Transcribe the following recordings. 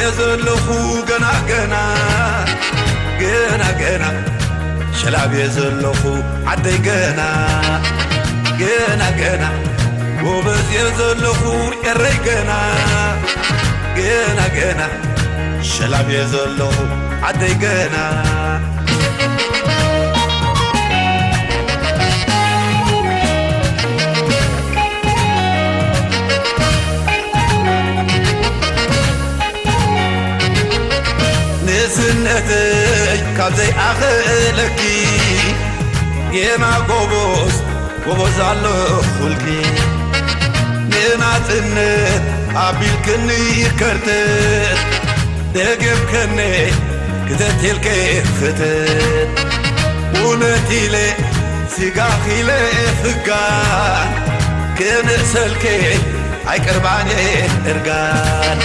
يزلخو جنا شلاب يزلخو عدي جنا وبز يزلخو يري جنا شلاب يزلخو عدي جنا نسنتي كابزي أخلكي جينا قوبوز على خلقي نينات النت عبيل كني كرتت دقم كني كذتيل كيف ختت ونتيلي سيقاخيلي فقان كنسلكي عيكرباني ارقان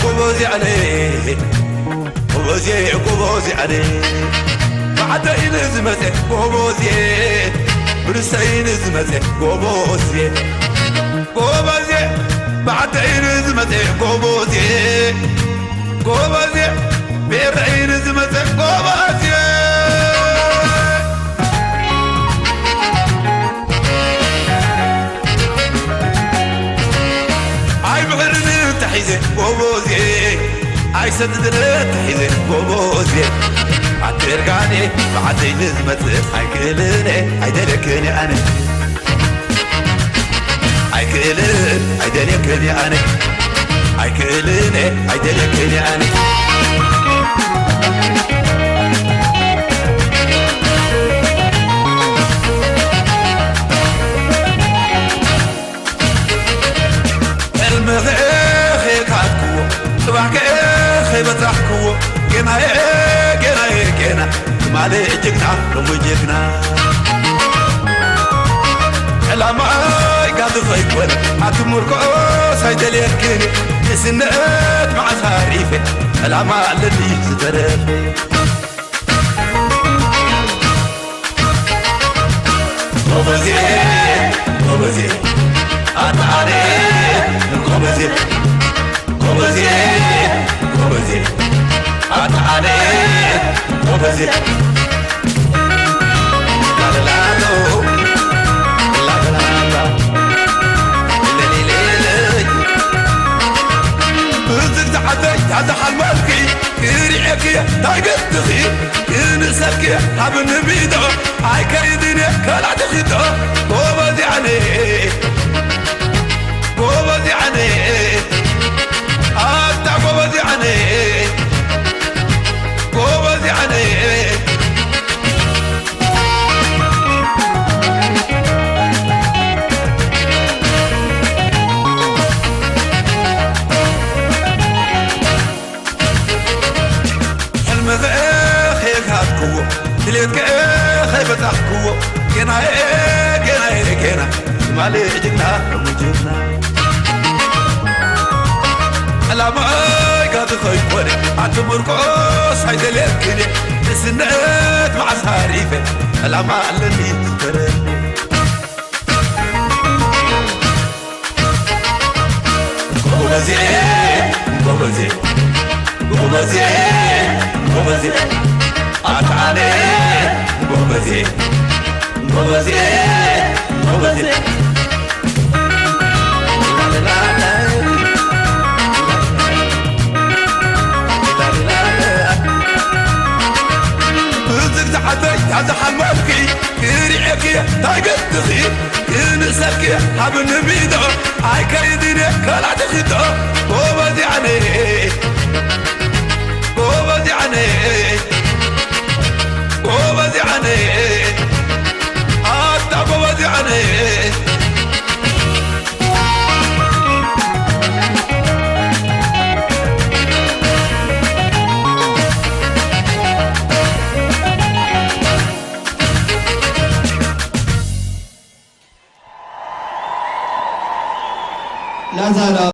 قوبوزي عليه قوبوزي عليه بعد إلزمته قوبوزي برسين إزمته قوبوزي بعد إلزمته قوبوزي بيرعين إزمته قوبوزي تحيزي قوبوزي عاي سددنا تحيزي قوبوزي عترقاني بعدي نزمت عيكلني عيدلكني أنا عيدلكني أنا عيدلكني أنا بتحكو جنا مالي جكنا لو جكنا لا ما قاعد فيكون اتمركو سايدلكني يسنت مع تعريفه لا ما الذي سترف قوبزي اتعاني قوبزي أتعاني قوبزي لا لا لا بزد عدي حلوالكي كريعكي تايقت تخي كنسلكي حب النبيدو عاي كايديني كلا تخيدو قوبزي عني قوبزي عني حلم ذاخيك هاتكو تليتك خيبت أحكو جنا مالي جنا وجبنا لا ما قاعد خيبوني عتمركو سايدلكني سنت مع تعريفه لا ما اللي ترني قوبزي أتعاني قوبزي هذا حلوكي كريعكي تايقت تخي كنسلكي حب النبيدو عاي كايديني كلا تخيدو قوبزي عني أتا قوبزي عني لا زال